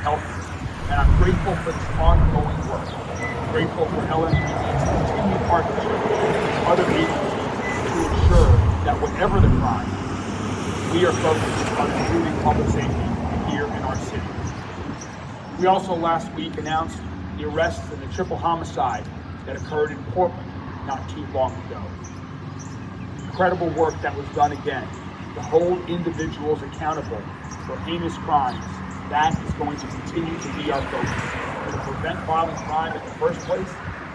healthier. And I'm grateful for this ongoing work. I'm grateful for LMPD's continued partnership with other agencies to ensure that whatever the crime, we are focused on improving public safety here in our city. We also last week announced the arrests and the triple homicide that occurred in Portland not too long ago. Incredible work that was done again to hold individuals accountable for heinous crimes. That is going to continue to be our focus, to prevent violent crime in the first place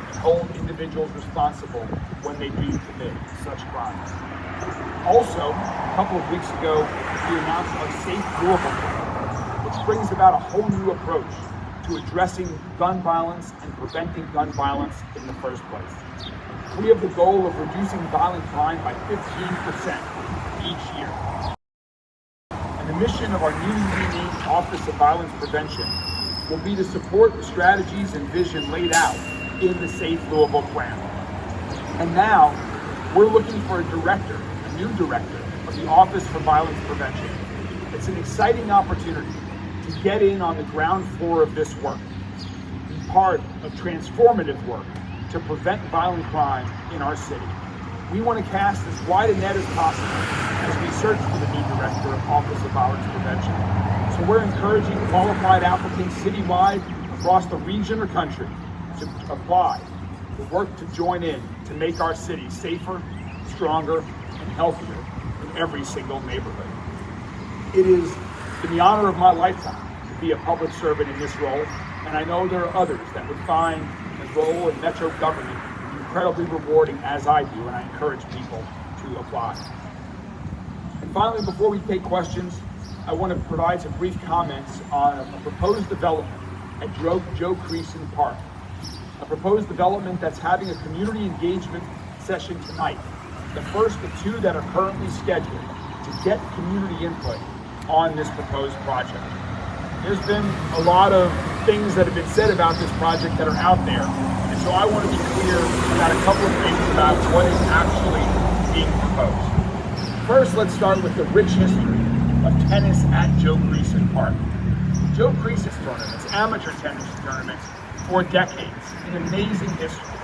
and hold individuals responsible when they do commit such crimes. Also, a couple of weeks ago, we announced our Safe Louisville plan, which brings about a whole new approach to addressing gun violence and preventing gun violence in the first place. We have the goal of reducing violent crime by 15% each year. And the mission of our newly renamed Office of Violence Prevention will be to support the strategies and vision laid out in the Safe Louisville plan. And now, we're looking for a director, a new director of the Office for Violence Prevention. It's an exciting opportunity to get in on the ground floor of this work, be part of transformative work to prevent violent crime in our city. We want to cast as wide a net as possible as we search for the new director of Office of Violence Prevention. So we're encouraging qualified applicants citywide across the region or country to apply, to work to join in to make our city safer, stronger, and healthier in every single neighborhood. It has been the honor of my lifetime to be a public servant in this role, and I know there are others that would find the role in metro government incredibly rewarding as I do, and I encourage people to apply. And finally, before we take questions, I want to provide some brief comments on a proposed development at Joe Creason Park. A proposed development that's having a community engagement session tonight, the first of two that are currently scheduled to get community input on this proposed project. There's been a lot of things that have been said about this project that are out there, and so I want to be clear about a couple of things about what is actually being proposed. First, let's start with the rich history of tennis at Joe Creason Park. Joe Creason's tournaments, amateur tennis tournaments, for decades, an amazing history.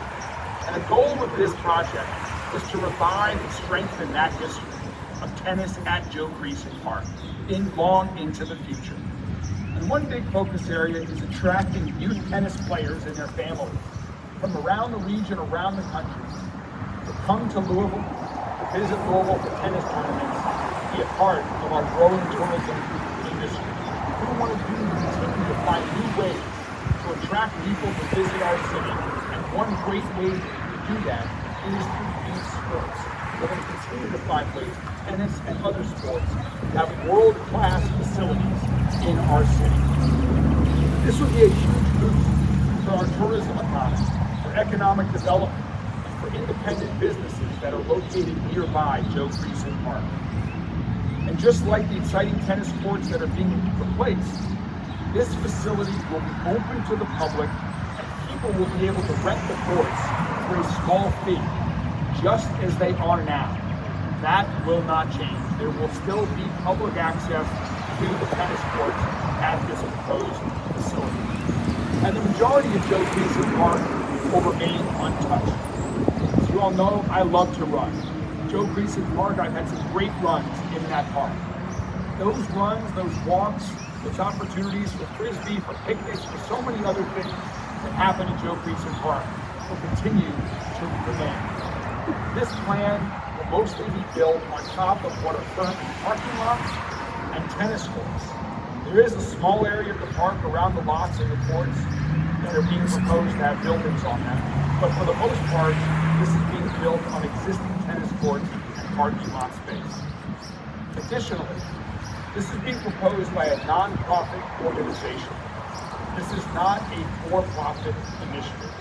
And the goal of this project is to revive and strengthen that history of tennis at Joe Creason Park long into the future. And one big focus area is attracting youth tennis players and their families from around the region, around the country, to come to Louisville, to visit Louisville for tennis tournaments, be a part of our growing tourism industry. What we want to do is continue to find new ways to attract people to visit our city, and one great way to do that is through youth sports. We're going to continue to find ways, tennis and other sports, to have world-class facilities in our city. This would be a huge boost for our tourism economy, for economic development, and for independent businesses that are located nearby Joe Creason Park. And just like the exciting tennis courts that are being replaced, this facility will be open to the public, and people will be able to rent the courts for a small fee, just as they are now. That will not change. There will still be public access to the tennis courts at this proposed facility. And the majority of Joe Creason Park will remain untouched. As you all know, I love to run. Joe Creason Park, I've had some great runs in that park. Those runs, those walks, those opportunities for frisbee, for picnics, for so many other things that happen in Joe Creason Park will continue to remain. This plan will mostly be built on top of what are currently parking lots and tennis courts. There is a small area of the park around the lots and the courts that are being proposed to have buildings on them, but for the most part, this is being built on existing tennis courts and parking lot space. Additionally, this is being proposed by a nonprofit organization. This is not a for-profit initiative.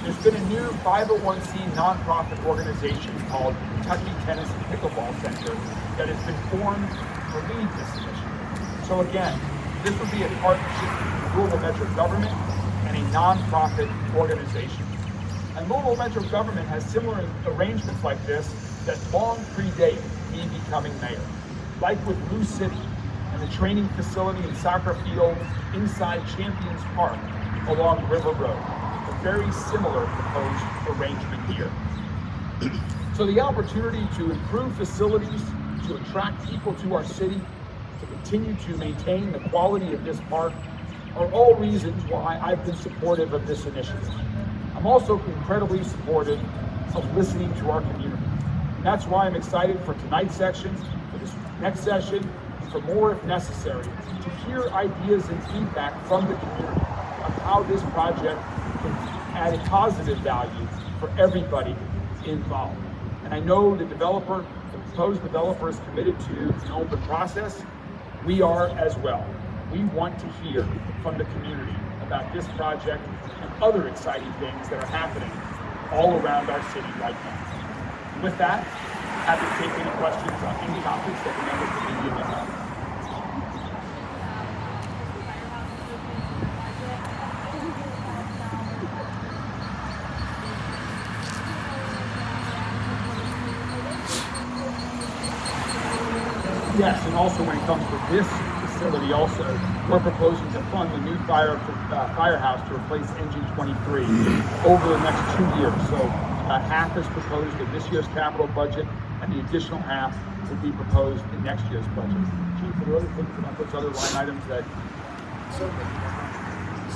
There's been a new 501c nonprofit organization called Kentucky Tennis and Pickleball Center that has been formed to lead this initiative. So again, this would be a partnership with Louisville Metro government and a nonprofit organization. And Louisville Metro government has similar arrangements like this that long predate me becoming mayor. Like with Lou City and and a training facility and soccer field inside Champions Park along River Road. A very similar proposed arrangement here. So the opportunity to improve facilities, to attract people to our city, to continue to maintain the quality of this park are all reasons why I've been supportive of this initiative. I'm also incredibly supportive of listening to our community. And that's why I'm excited for tonight's section, for this next session, and for more if necessary, to hear ideas and feedback from the community on how this project can add a positive value for everybody involved. And I know the proposed developer is committed to an open process. We are as well. We want to hear from the community about this project and other exciting things that are happening all around our city right now. With that, happy to take any questions on any topics that the members of the media may have. Yes, and also when it comes to this facility also, we're proposing to fund the new firehouse to replace Engine 23 over the next 2 years. So half is proposed in this year's capital budget, and the additional half will be proposed in next year's budget. Chief, are there other things about those other line items that?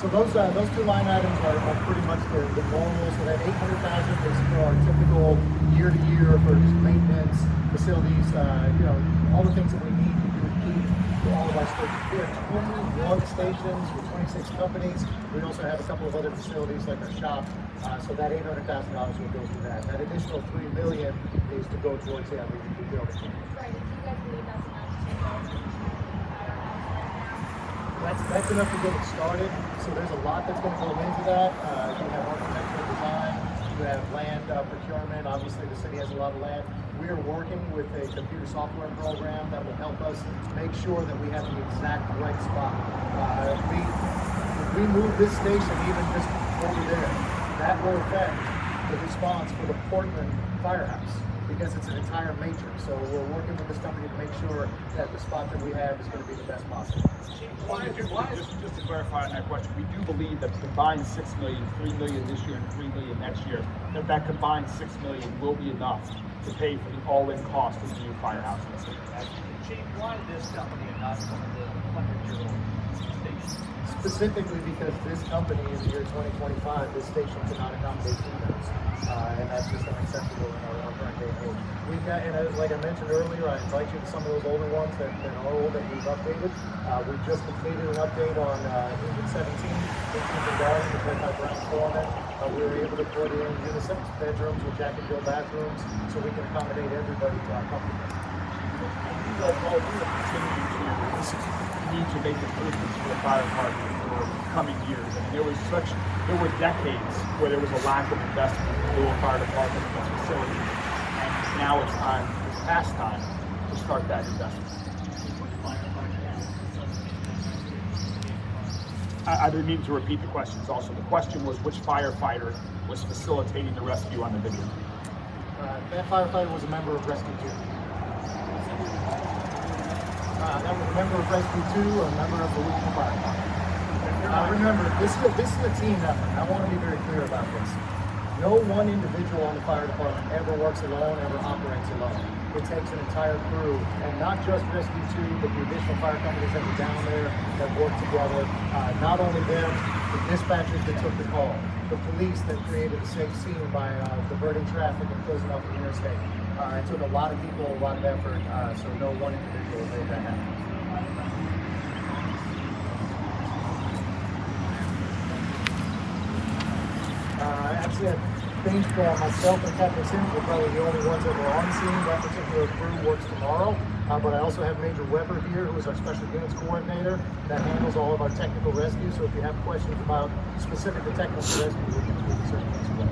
So those two line items are pretty much the normal. So that 800,000 is for our typical year-to-year for just maintenance, facilities, all the things that we need to keep all of our stations. We have 21 stations with 26 companies. We also have a couple of other facilities like our shop. So that $800,000 will go to that. That additional $3 million is to go towards the building. Right, do you guys believe that's enough to That's enough to get it started. So there's a lot that's going to go into that. You have architectural design, you have land procurement. Obviously, the city has a lot of land. We are working with a computer software program that will help us make sure that we have the exact right spot. If we move this station even just over there, that will affect the response for the Portland firehouse, because it's an entire matrix. So we're working with this company to make sure that the spot that we have is going to be the best possible. Just to clarify on that question, we do believe that the combined $6 million, $3 million this year and $3 million next year, that combined $6 million will be enough to pay for the all-in cost of the new firehouse. Chief, why this company and not some of the 100-year-old stations? Specifically because this company in the year 2025, this station cannot accommodate females. And that's just unacceptable in our current day and age. We've got, and like I mentioned earlier, I invite you to some of those older ones that are old that we've updated. We just completed an update on Engine 17, and Garden, the 25 Brown Foreman. We were able to put in unisex bedrooms with Jack and Jill bathrooms so we can accommodate everybody comfortably. You guys all do continue to need to make improvements for the fire department for coming years. I mean, there were decades where there was a lack of investment in the Louisville Fire Department and its facilities. And now it's past time to start that investment. I didn't mean to repeat the questions also. The question was which firefighter was facilitating the rescue on the video? That firefighter was a member of Rescue 2. That was a member of Rescue 2, a member of the Louisville Fire Department. Remember, this is a team effort. I want to be very clear about this. No one individual on the fire department ever works alone, ever operates alone. It takes an entire crew, and not just Rescue 2, but the additional fire companies that were down there that work together. Not only them, the dispatchers that took the call, the police that created a safe scene by diverting traffic and closing off the interstate. It took a lot of people, a lot of effort, so no one individual made that happen. Actually, I think myself and Captain Sims were probably the only ones that were on scene. That particular crew works tomorrow. But I also have Major Weber here, who is our special units coordinator that handles all of our technical rescue. So if you have questions about specific to technical rescue, we can certainly answer those.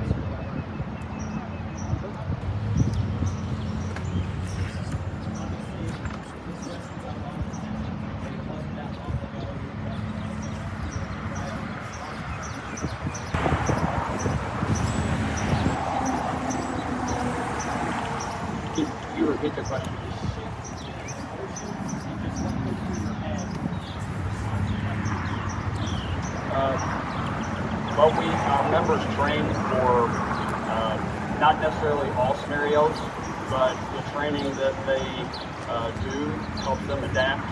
You repeat the question. Well, we members train for not necessarily all scenarios, but the training that they do helps them adapt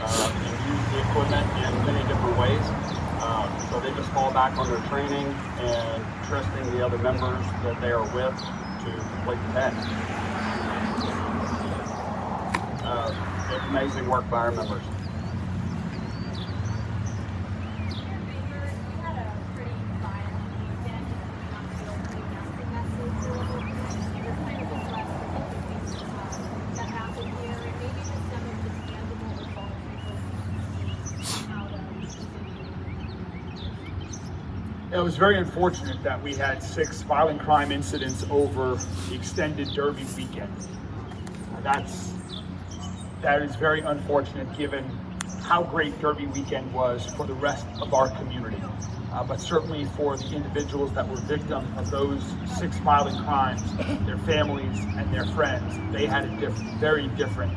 and use the equipment in many different ways. So they just fall back on their training and trusting the other members that they are with to complete the task. Amazing work by our members. It was very unfortunate that we had 6 violent crime incidents over the extended Derby weekend. That is very unfortunate given how great Derby weekend was for the rest of our community. But certainly for the individuals that were victims of those 6 violent crimes, their families and their friends, they had a very different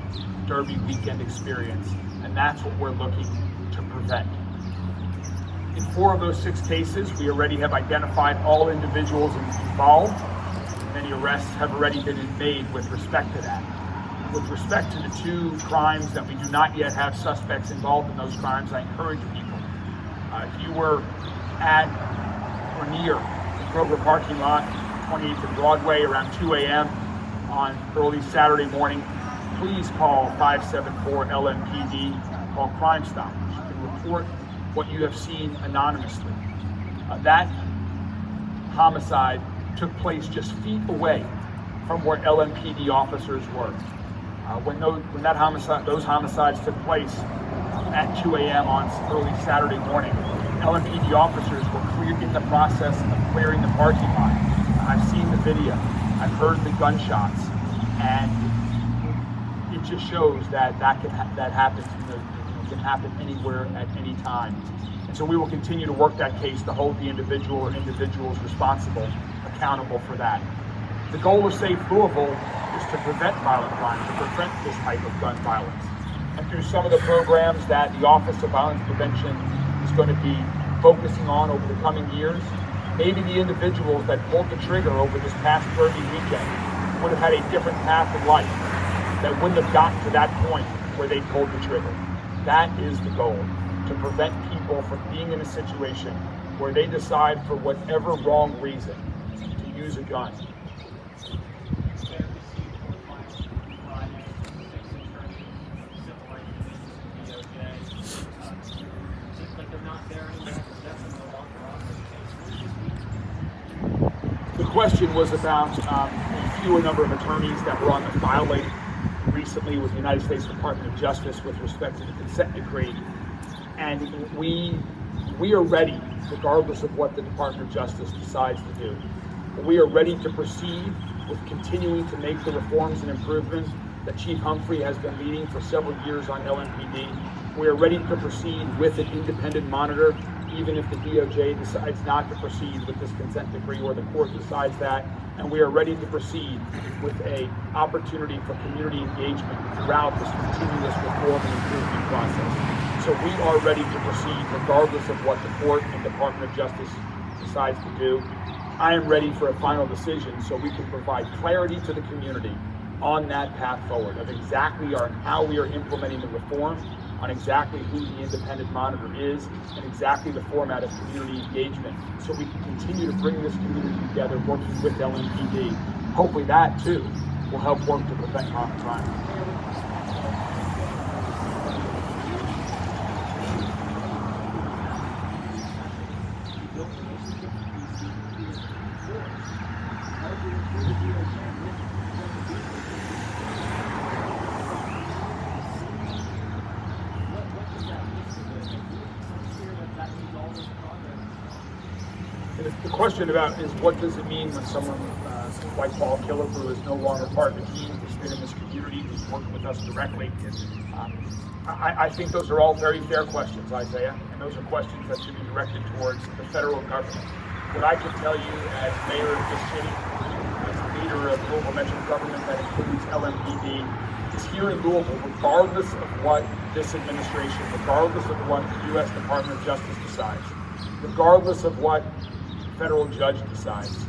Derby weekend experience. And that's what we're looking to prevent. In 4 of those 6 cases, we already have identified all individuals involved. Many arrests have already been made with respect to that. With respect to the 2 crimes that we do not yet have suspects involved in those crimes, I encourage people, if you were at or near the Kroger parking lot, 28th and Broadway, around 2 a.m. on early Saturday morning, please call 574-LMPD, call Crime Stoppers. You can report what you have seen anonymously. That homicide took place just feet away from where LMPD officers were. When those homicides took place at 2 a.m. on early Saturday morning, LMPD officers were in the process of clearing the parking lot. I've seen the video, I've heard the gunshots, and it just shows that that happens. Can happen anywhere at any time. And so we will continue to work that case to hold the individual or individuals responsible accountable for that. The goal of Safe Louisville is to prevent violent crime, to prevent this type of gun violence. And through some of the programs that the Office of Violence Prevention is going to be focusing on over the coming years, maybe the individuals that pulled the trigger over this past Derby weekend would have had a different path in life, that wouldn't have gotten to that point where they pulled the trigger. That is the goal, to prevent people from being in a situation where they decide for whatever wrong reason to use a gun. The question was about a fewer number of attorneys that were on the filing recently with the United States Department of Justice with respect to the consent decree. And we are ready, regardless of what the Department of Justice decides to do. We are ready to proceed with continuing to make the reforms and improvements that Chief Humphrey has been leading for several years on LMPD. We are ready to proceed with an independent monitor, even if the DOJ decides not to proceed with this consent decree or the court decides that. And we are ready to proceed with an opportunity for community engagement throughout this continuous reform and improvement process. So we are ready to proceed regardless of what the court and Department of Justice decides to do. I am ready for a final decision so we can provide clarity to the community on that path forward of exactly how we are implementing the reform, on exactly who the independent monitor is, and exactly the format of community engagement, so we can continue to bring this community together, working with LMPD. Hopefully that, too, will help work to prevent crime. The question about is what does it mean when someone like Paul Killebrew is no longer part of the team, who's been in this community, who's working with us directly. I think those are all very fair questions, Isaiah, and those are questions that should be directed towards the federal government. What I can tell you as mayor of this city, as leader of local metro government that includes LMPD, is here in Louisville, regardless of what this administration, regardless of what the U.S. Department of Justice decides, regardless of what the federal judge decides,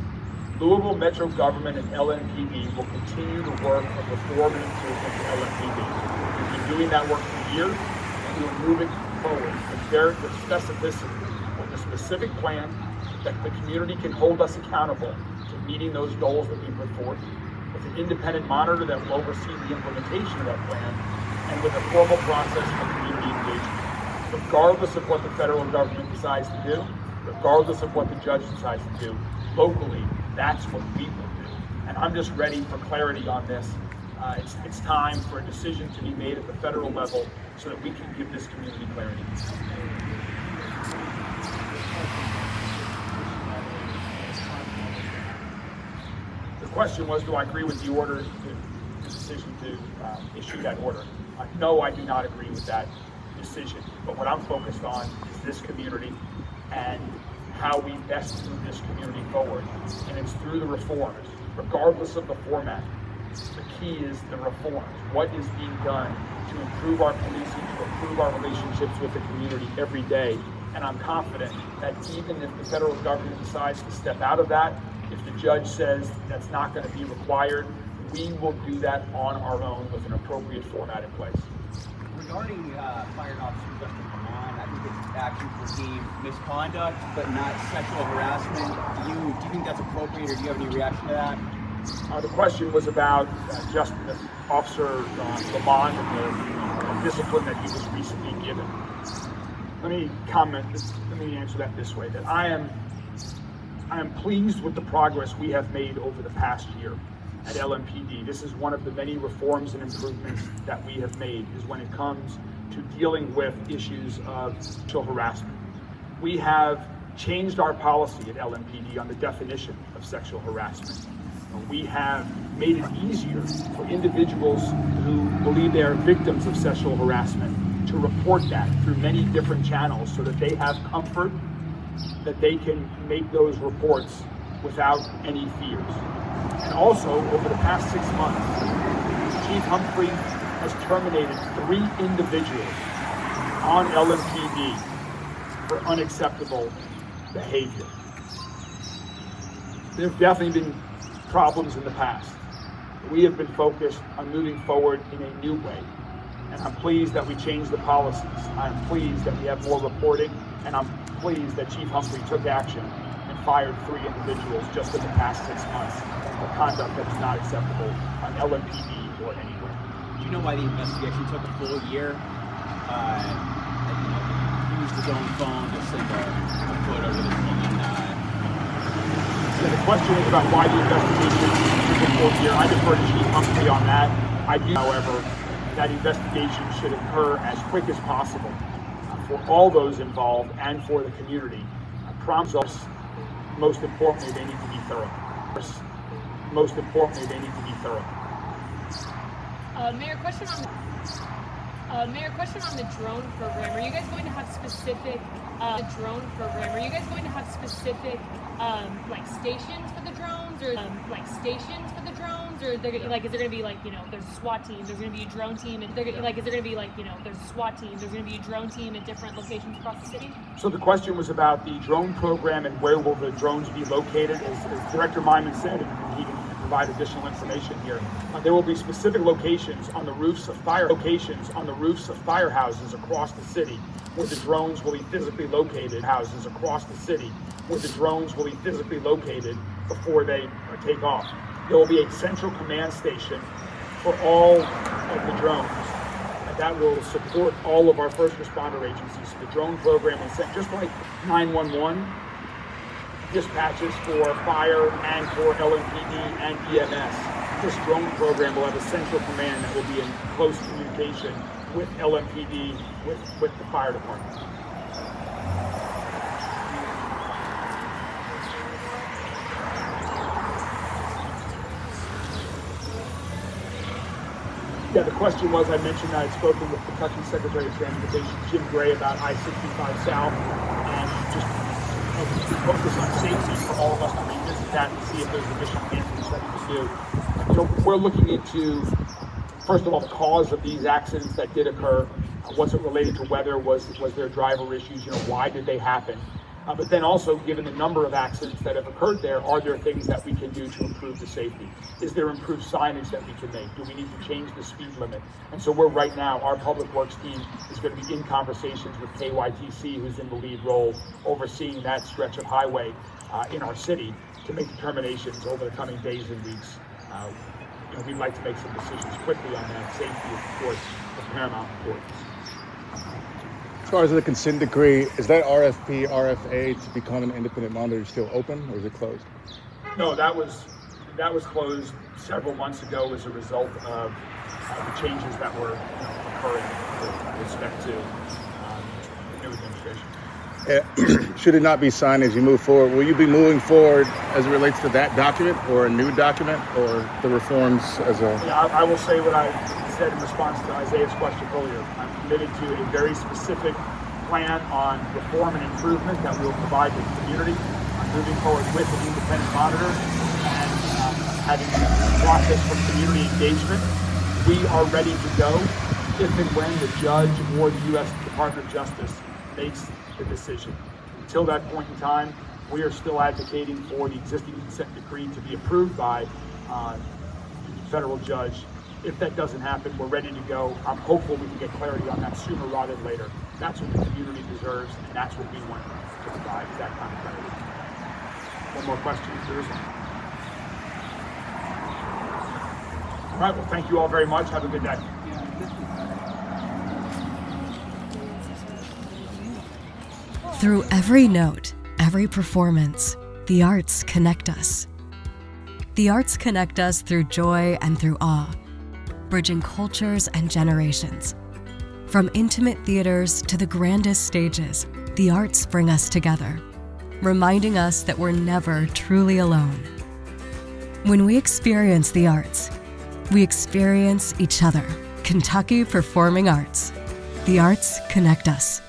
Louisville Metro government and LMPD will continue to work on reform and improvement to LMPD. We've been doing that work for years, and we will move it forward with specificity, with a specific plan that the community can hold us accountable to meeting those goals that we put forth, with an independent monitor that will oversee the implementation of that plan, and with a formal process for community engagement. Regardless of what the federal government decides to do, regardless of what the judge decides to do, locally, that's what we will do. And I'm just ready for clarity on this. It's time for a decision to be made at the federal level so that we can give this community clarity. The question was, do I agree with the order, the decision to issue that order? No, I do not agree with that decision. But what I'm focused on is this community and how we best move this community forward. And it's through the reforms, regardless of the format. The key is the reforms. What is being done to improve our policing, to improve our relationships with the community every day. And I'm confident that even if the federal government decides to step out of that, if the judge says that's not going to be required, we will do that on our own with an appropriate format in place. Regarding fired officer Justin Vermont, I think his actions were deemed misconduct, but not sexual harassment. Do you think that's appropriate, or do you have any reaction to that? The question was about Officer Lamont and the discipline that he was recently given. Let me answer that this way, that I am pleased with the progress we have made over the past year at LMPD. This is one of the many reforms and improvements that we have made, is when it comes to dealing with issues of sexual harassment. We have changed our policy at LMPD on the definition of sexual harassment. We have made it easier for individuals who believe they are victims of sexual harassment to report that through many different channels so that they have comfort that they can make those reports without any fears. And also, over the past 6 months, Chief Humphrey has terminated 3 individuals on LMPD for unacceptable behavior. There have definitely been problems in the past. We have been focused on moving forward in a new way. And I'm pleased that we changed the policies. I'm pleased that we have more reporting, and I'm pleased that Chief Humphrey took action and fired 3 individuals just in the past 6 months for conduct that was not acceptable on LMPD or anywhere. Do you know why the investigation took a full year? He used his own phone to send a photo to the team. So the question is about why the investigation took a full year. I defer to Chief Humphrey on that. I do, however, that investigation should occur as quick as possible for all those involved and for the community. Prompts us, most importantly, they need to be thorough. Most importantly, they need to be thorough. Mayor, question on the drone program. Are you guys going to have specific drone program? Are you guys going to have specific like stations for the drones, or or they're gonna, like, is there going to be, like, you know, there's a SWAT team, there's going to be a drone team, and they're like, is there going to be, like, you know, there's a SWAT team, there's going to be a drone team in different locations across the city? So the question was about the drone program and where will the drones be located. As Director Myman said, and he can provide additional information here. There will be specific locations on the roofs of firehouses across the city where the drones will be physically located. Houses across the city where the drones will be physically located before they take off. There will be a central command station for all of the drones, and that will support all of our first responder agencies. So the drone program is set just like 911 dispatches for fire and for LMPD and EMS. This drone program will have a central command that will be in close communication with LMPD, with the fire department. Yeah, the question was, I mentioned that I had spoken with Kentucky Secretary of Transportation, Jim Gray, about I-65 South, and just focus on safety for all of us to revisit that and see if there's additional answers that we can do. You know, we're looking into, first of all, the cause of these accidents that did occur. Was it related to weather? Was there driver issues? You know, why did they happen? But then also, given the number of accidents that have occurred there, are there things that we can do to improve the safety? Is there improved signage that we can make? Do we need to change the speed limit? And so we're right now, our public works team is going to be in conversations with KYTC, who's in the lead role, overseeing that stretch of highway in our city to make determinations over the coming days and weeks. We'd like to make some decisions quickly on that. Safety is, of course, of paramount importance. As far as the consent decree, is that RFP, RFA to become an independent monitor still open, or is it closed? No, that was closed several months ago as a result of the changes that were occurring with respect to the new administration. Should it not be signed as you move forward? Will you be moving forward as it relates to that document, or a new document, or the reforms as a... Yeah, I will say what I said in response to Isaiah's question earlier. I'm committed to a very specific plan on reform and improvement that we will provide to the community. I'm moving forward with an independent monitor and having a process for community engagement. We are ready to go if and when the judge or the U.S. Department of Justice makes the decision. Until that point in time, we are still advocating for the existing consent decree to be approved by the federal judge. If that doesn't happen, we're ready to go. I'm hopeful we can get clarity on that sooner rather than later. That's what the community deserves, and that's what we want to provide, is that kind of clarity. One more question, if there is one. All right, well, thank you all very much. Have a good day. Through every note, every performance, the arts connect us. The arts connect us through joy and through awe, bridging cultures and generations. From intimate theaters to the grandest stages, the arts bring us together, reminding us that we're never truly alone. When we experience the arts, we experience each other. Kentucky Performing Arts. The arts connect us.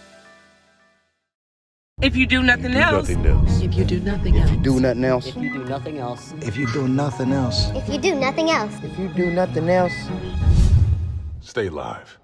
If you do nothing else. If you do nothing else. If you do nothing else. If you do nothing else. If you do nothing else. If you do nothing else. If you do nothing else. Stay live.